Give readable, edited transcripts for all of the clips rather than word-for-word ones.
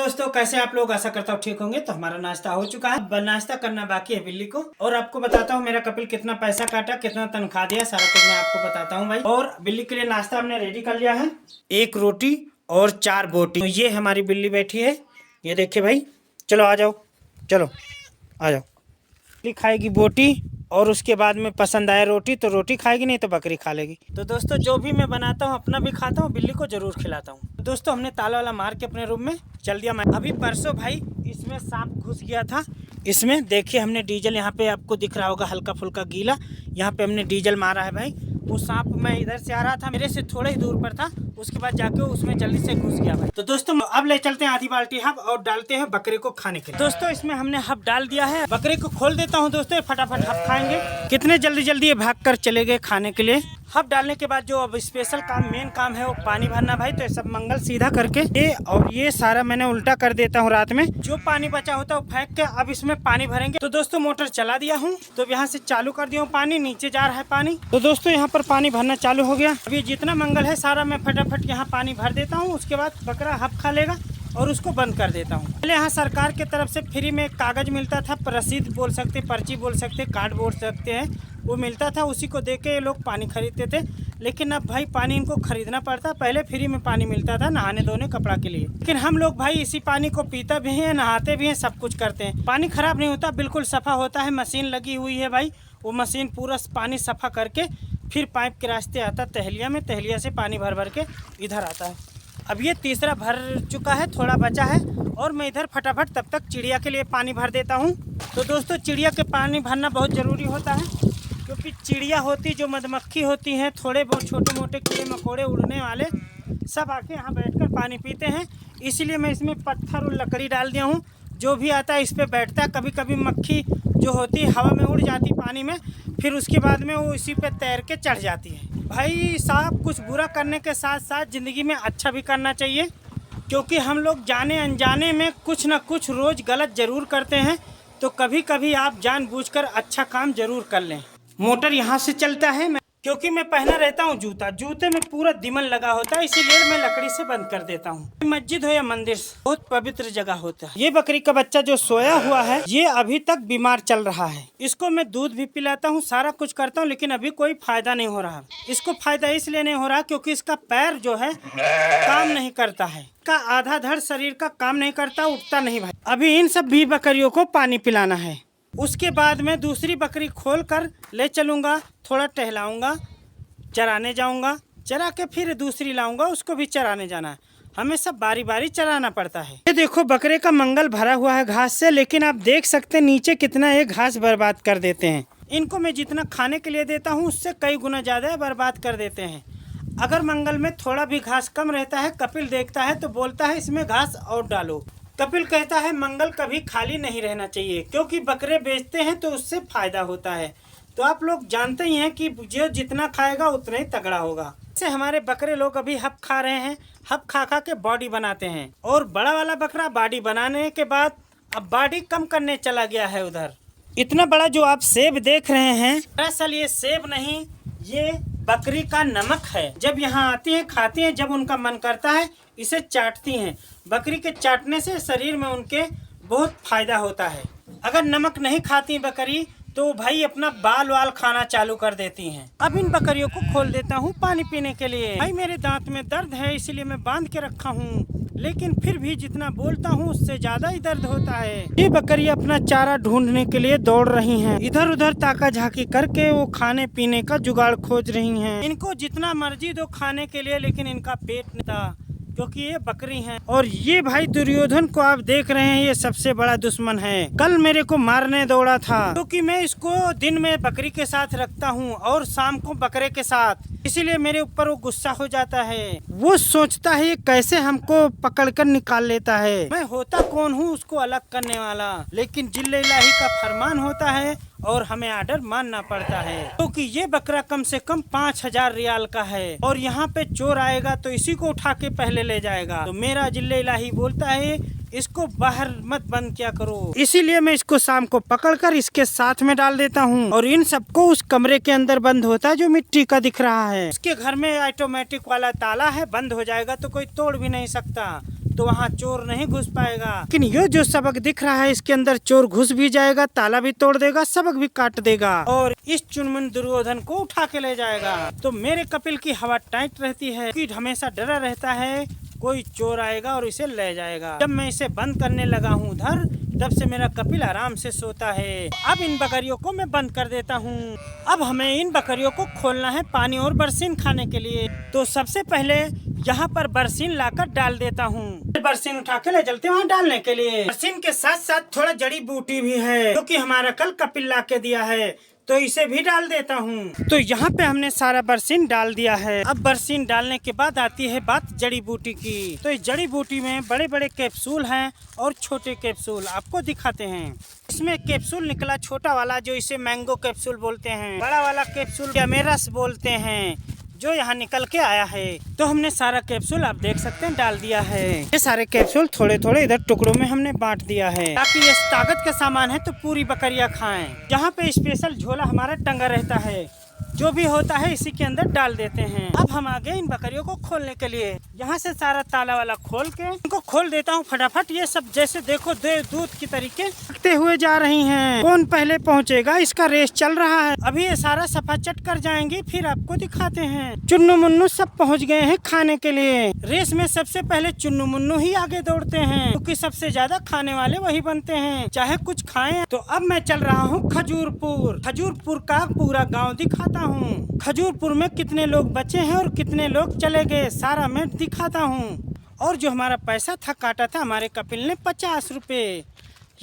दोस्तों, कैसे आप लोग? आशा करता हूँ ठीक होंगे। तो हमारा नाश्ता हो चुका है, अब नाश्ता करना बाकी है बिल्ली को। और आपको बताता हूँ मेरा कपिल कितना पैसा काटा, कितना तनख्वाह दिया, सारा कुछ मैं आपको बताता हूँ भाई। और बिल्ली के लिए नाश्ता हमने रेडी कर लिया है, 1 रोटी और 4 बोटी। तो ये हमारी बिल्ली बैठी है, ये देखिए भाई। चलो आ जाओ, चलो आ जाओ। बिल्ली खाएगी बोटी और उसके बाद में पसंद आए रोटी तो रोटी खाएगी, नहीं तो बकरी खा लेगी। तो दोस्तों, जो भी मैं बनाता हूँ अपना भी खाता हूँ, बिल्ली को जरूर खिलाता हूँ। तो दोस्तों, हमने ताला वाला मार के अपने रूम में चल दिया। मैं अभी परसों भाई इसमें सांप घुस गया था। इसमें देखिए, हमने डीजल, यहाँ पे आपको दिख रहा होगा हल्का फुल्का गीला, यहाँ पे हमने डीजल मारा है भाई। वो सांप मैं इधर से आ रहा था, मेरे से थोड़ा ही दूर पर था, उसके बाद जाके उसमें जल्दी से घुस गया भाई। तो दोस्तों, अब ले चलते हैं आधी बाल्टी हब और डालते हैं बकरे को खाने के लिए। दोस्तों, इसमें हमने हब डाल दिया है, बकरे को खोल देता हूँ दोस्तों, फटाफट हब खाएंगे। कितने जल्दी जल्दी ये भाग कर चले गए खाने के लिए। हब डालने के बाद जो अब स्पेशल काम, मेन काम है, वो पानी भरना भाई। तो ये सब मंगल सीधा करके ये सारा मैंने उल्टा कर देता हूँ रात में। जो पानी बचा होता है वो फेंक के अब इसमें पानी भरेंगे। तो दोस्तों, मोटर चला दिया हूँ, तो यहाँ से चालू कर दिया हूँ, पानी नीचे जा रहा है पानी। तो दोस्तों, यहाँ पर पानी भरना चालू हो गया। अभी जितना मंगल है सारा मैं फटाफट यहाँ पानी भर देता हूँ। उसके बाद बकरा हब खा लेगा और उसको बंद कर देता हूँ। पहले यहाँ सरकार की तरफ से फ्री में कागज मिलता था, रसीद बोल सकते, पर्ची बोल सकते, कार्ड बोल सकते हैं, वो मिलता था। उसी को देके ये लोग पानी खरीदते थे। लेकिन अब भाई पानी इनको खरीदना पड़ता। पहले फ्री में पानी मिलता था नहाने धोने कपड़ा के लिए, लेकिन हम लोग भाई इसी पानी को पीता भी हैं, नहाते भी हैं, सब कुछ करते हैं। पानी खराब नहीं होता, बिल्कुल सफ़ा होता है। मशीन लगी हुई है भाई, वो मशीन पूरा पानी सफ़ा करके फिर पाइप के रास्ते आता तहलिया में, तहलिया से पानी भर भर के इधर आता है। अब ये तीसरा भर चुका है, थोड़ा बचा है। और मैं इधर फटाफट तब तक चिड़िया के लिए पानी भर देता हूँ। तो दोस्तों, चिड़िया के पानी भरना बहुत ज़रूरी होता है, क्योंकि चिड़िया होती, जो मधुमक्खी होती हैं, थोड़े बहुत छोटे मोटे कीड़े मकोड़े उड़ने वाले, सब आके यहाँ बैठकर पानी पीते हैं। इसीलिए मैं इसमें पत्थर और लकड़ी डाल दिया हूँ। जो भी आता है इस पर बैठता है। कभी कभी मक्खी जो होती है हवा में उड़ जाती पानी में, फिर उसके बाद में वो इसी पे तैर के चढ़ जाती है। भाई साहब, कुछ बुरा करने के साथ साथ ज़िंदगी में अच्छा भी करना चाहिए, क्योंकि हम लोग जाने अनजाने में कुछ ना कुछ रोज़ गलत ज़रूर करते हैं। तो कभी कभी आप जानबूझकर अच्छा काम ज़रूर कर लें। मोटर यहाँ से चलता है, क्योंकि मैं पहना रहता हूँ जूता, जूते में पूरा दिमन लगा होता है, इसीलिए मैं लकड़ी से बंद कर देता हूँ। मस्जिद हो या मंदिर, बहुत पवित्र जगह होता है। ये बकरी का बच्चा जो सोया हुआ है, ये अभी तक बीमार चल रहा है। इसको मैं दूध भी पिलाता हूँ, सारा कुछ करता हूँ, लेकिन अभी कोई फायदा नहीं हो रहा। इसको फायदा इसलिए नहीं हो रहा क्योंकि इसका पैर जो है काम नहीं करता है, का आधा धड़ शरीर का काम नहीं करता, उठता नहीं भाई। अभी इन सब भी बकरियों को पानी पिलाना है। उसके बाद मैं दूसरी बकरी खोल कर ले चलूँगा, थोड़ा टहलाऊँगा, चराने जाऊँगा, चरा के फिर दूसरी लाऊँगा, उसको भी चराने जाना है। हमें सब बारी बारी चराना पड़ता है। ये देखो, बकरे का मंगल भरा हुआ है घास से, लेकिन आप देख सकते हैं नीचे कितना ये घास बर्बाद कर देते हैं। इनको मैं जितना खाने के लिए देता हूँ उससे कई गुना ज़्यादा बर्बाद कर देते हैं। अगर मंगल में थोड़ा भी घास कम रहता है, कपिल देखता है तो बोलता है इसमें घास और डालो। कपिल कहता है मंगल कभी खाली नहीं रहना चाहिए, क्योंकि बकरे बेचते हैं तो उससे फायदा होता है। तो आप लोग जानते ही हैं कि जो जितना खाएगा उतना ही तगड़ा होगा। जैसे हमारे बकरे लोग अभी हब खा रहे हैं, हब खा खा के बॉडी बनाते हैं। और बड़ा वाला बकरा बॉडी बनाने के बाद अब बॉडी कम करने चला गया है उधर। इतना बड़ा जो आप सेब देख रहे हैं, दरअसल ये सेब नहीं, ये बकरी का नमक है। जब यहाँ आती हैं, खाती हैं, जब उनका मन करता है इसे चाटती हैं। बकरी के चाटने से शरीर में उनके बहुत फायदा होता है। अगर नमक नहीं खाती बकरी तो भाई अपना बाल वाल खाना चालू कर देती हैं। अब इन बकरियों को खोल देता हूँ पानी पीने के लिए। भाई मेरे दांत में दर्द है, इसीलिए मैं बांध के रखा हूँ, लेकिन फिर भी जितना बोलता हूँ उससे ज्यादा ही दर्द होता है। ये बकरी अपना चारा ढूंढने के लिए दौड़ रही हैं। इधर उधर ताका झाकी करके वो खाने पीने का जुगाड़ खोज रही हैं। इनको जितना मर्जी दो खाने के लिए, लेकिन इनका पेट नहीं था, क्योंकि ये बकरी हैं। और ये भाई दुर्योधन को आप देख रहे हैं, ये सबसे बड़ा दुश्मन है। कल मेरे को मारने दौड़ा था, क्योंकि मैं इसको दिन में बकरी के साथ रखता हूँ और शाम को बकरे के साथ, इसीलिए मेरे ऊपर वो गुस्सा हो जाता है। वो सोचता है ये कैसे हमको पकड़कर निकाल लेता है। मैं होता कौन हूँ उसको अलग करने वाला, लेकिन जिल्ले इलाही का फरमान होता है और हमें आर्डर मानना पड़ता है। क्योंकि ये बकरा कम से कम 5000 रियाल का है, और यहाँ पे चोर आएगा तो इसी को उठा के पहले ले जाएगा। तो मेरा जिल्ले इलाही बोलता है इसको बाहर मत बंद क्या करो, इसीलिए मैं इसको शाम को पकड़कर इसके साथ में डाल देता हूँ। और इन सबको उस कमरे के अंदर बंद होता है जो मिट्टी का दिख रहा है। उसके घर में ऑटोमेटिक वाला ताला है, बंद हो जाएगा तो कोई तोड़ भी नहीं सकता। तो वहाँ चोर नहीं घुस पाएगा। लेकिन ये जो सबक दिख रहा है इसके अंदर चोर घुस भी जाएगा, ताला भी तोड़ देगा, सबक भी काट देगा और इस चुनमुन दुर्योधन को उठा के ले जाएगा। तो मेरे कपिल की हवा टाइट रहती है कि हमेशा डरा रहता है कोई चोर आएगा और इसे ले जाएगा। जब मैं इसे बंद करने लगा हूँ उधर, तब से मेरा कपिल आराम से सोता है। अब इन बकरियों को मैं बंद कर देता हूँ। अब हमें इन बकरियों को खोलना है पानी और बरसीन खाने के लिए। तो सबसे पहले यहाँ पर बरसीन लाकर डाल देता हूँ। बरसीन उठा के ले चलते हैं वहाँ डालने के लिए। बरसीन के साथ साथ थोड़ा जड़ी बूटी भी है जो कि हमारा कल कपिल ला के दिया है, तो इसे भी डाल देता हूँ। तो यहाँ पे हमने सारा बरसीन डाल दिया है। अब बरसीन डालने के बाद आती है बात जड़ी बूटी की। तो इस जड़ी बूटी में बड़े बड़े कैप्सूल हैं और छोटे कैप्सूल आपको दिखाते हैं। इसमें कैप्सूल निकला छोटा वाला जो इसे मैंगो कैप्सूल बोलते हैं, बड़ा वाला कैप्सूल कैमेरस बोलते हैं, जो यहाँ निकल के आया है। तो हमने सारा कैप्सूल आप देख सकते हैं डाल दिया है। ये सारे कैप्सूल थोड़े थोड़े इधर टुकड़ों में हमने बांट दिया है ताकि ये ताकत का सामान है तो पूरी बकरियां खाएं। यहाँ पे स्पेशल झोला हमारा टंगा रहता है, जो भी होता है इसी के अंदर डाल देते हैं। अब हम आ गए इन बकरियों को खोलने के लिए। यहाँ से सारा ताला वाला खोल के इनको खोल देता हूँ फटाफट। ये सब जैसे देखो दूध की तरीके रखते हुए जा रही हैं। कौन पहले पहुँचेगा इसका रेस चल रहा है। अभी ये सारा सफा चट कर जाएंगी, फिर आपको दिखाते हैं। चुन्नू मुन्नू सब पहुँच गए हैं खाने के लिए। रेस में सबसे पहले चुन्नू मुन्नू ही आगे दौड़ते हैं क्योंकि सबसे ज्यादा खाने वाले वही बनते हैं, चाहे कुछ खाएं। तो अब मैं चल रहा हूँ खजूरपुर। खजूरपुर का पूरा गाँव दिखाता हूँ। खजूरपुर में कितने लोग बचे हैं और कितने लोग चले गए सारा मैं दिखाता हूँ। और जो हमारा पैसा था काटा था हमारे कपिल ने 50 रुपए,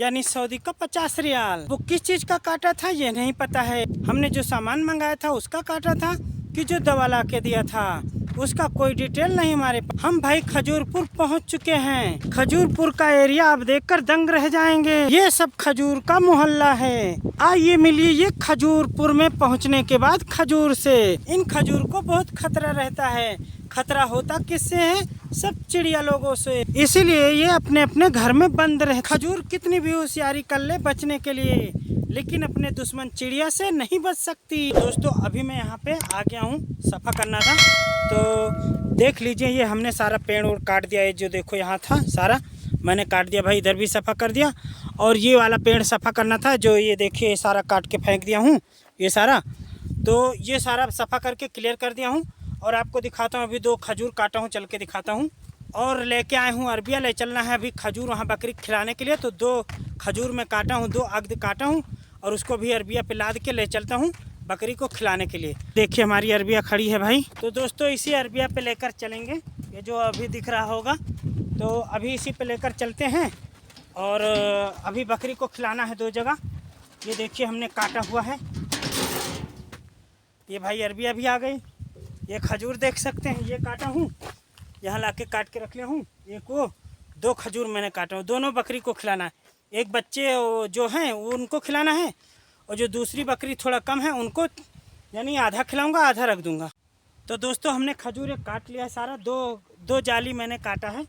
यानी सऊदी का 50 रियाल। वो किस चीज का काटा था ये नहीं पता है। हमने जो सामान मंगाया था उसका काटा था कि जो दवा ला के दिया था उसका कोई डिटेल नहीं हमारे पास। हम भाई खजूरपुर पहुंच चुके हैं। खजूरपुर का एरिया आप देखकर दंग रह जाएंगे। ये सब खजूर का मोहल्ला है। आइए मिलिए ये खजूरपुर में पहुंचने के बाद खजूर से। इन खजूर को बहुत खतरा रहता है। खतरा होता किससे है? सब चिड़िया लोगों से, इसीलिए ये अपने अपने घर में बंद रहे। खजूर कितनी भी होशियारी कर ले बचने के लिए, लेकिन अपने दुश्मन चिड़िया से नहीं बच सकती। दोस्तों अभी मैं यहाँ पे आ गया हूँ, सफ़ा करना था तो देख लीजिए ये हमने सारा पेड़ और काट दिया है। जो देखो यहाँ था सारा मैंने काट दिया भाई, इधर भी सफ़ा कर दिया। और ये वाला पेड़ सफ़ा करना था जो ये देखिए सारा काट के फेंक दिया हूँ ये सारा। तो ये सारा सफ़ा करके क्लियर कर दिया हूँ और आपको दिखाता हूँ। अभी 2 खजूर काटा हूँ, चल के दिखाता हूँ। और लेके आए हूँ अरबिया, ले चलना है अभी खजूर वहाँ बकरी खिलाने के लिए। तो 2 खजूर में काटा हूँ, 2 अगद काटा हूँ और उसको भी अरबिया पे लाद के ले चलता हूँ बकरी को खिलाने के लिए। देखिए हमारी अरबिया खड़ी है भाई। तो दोस्तों इसी अरबिया पे लेकर चलेंगे, ये जो अभी दिख रहा होगा। तो अभी इसी पे लेकर चलते हैं और अभी बकरी को खिलाना है 2 जगह। ये देखिए हमने काटा हुआ है। ये भाई अरबिया भी आ गई। ये खजूर देख सकते हैं, ये काटा हूँ, यहाँ लाके काट के रख लिया हूँ। एक वो 2 खजूर मैंने काटा हूँ, दोनों बकरी को खिलाना है। एक बच्चे जो हैं वो उनको खिलाना है और जो दूसरी बकरी थोड़ा कम है उनको यानी आधा खिलाऊंगा आधा रख दूंगा। तो दोस्तों हमने खजूर काट लिया है सारा। 2 जाली मैंने काटा है,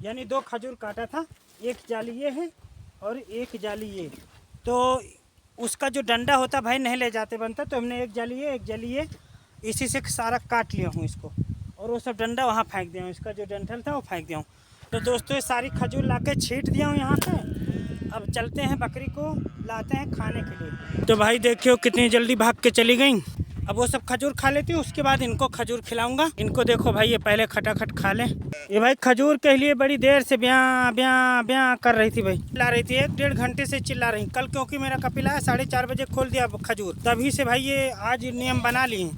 यानी 2 खजूर काटा था। एक जाली ये है और एक जाली ये। तो उसका जो डंडा होता भाई नहीं ले जाते बनता, तो हमने एक जाली ये इसी से सारा काट लिया हूँ इसको। और वो सब डंडा वहाँ फेंक दिया हूँ, इसका जो डंठल था वो फेंक दिया हूँ। तो दोस्तों ये सारी खजूर ला के छीट दिया हूँ यहाँ से। अब चलते हैं बकरी को लाते हैं खाने के लिए। तो भाई देखियो कितनी जल्दी भाग के चली गई। अब वो सब खजूर खा लेती हूँ, उसके बाद इनको खजूर खिलाऊंगा। इनको देखो भाई ये पहले खटाखट खा लें। ये भाई खजूर के लिए बड़ी देर से ब्याँ ब्याँ ब्याँ कर रही थी भाई, चिल्ला रही थी 1-1.5 घंटे से चिल्ला रही। कल क्योंकि मेरा कपिल आया 4:30 बजे खोल दिया खजूर, तभी से भाई ये आज नियम बना लिए,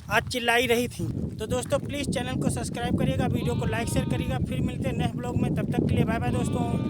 आज चिल्लाई रही थी। तो दोस्तों प्लीज़ चैनल को सब्सक्राइब करिएगा, वीडियो को लाइक शेयर करिएगा। फिर मिलते हैं नेक्स्ट ब्लॉग में, तब तक के लिए बाय बाय दोस्तों।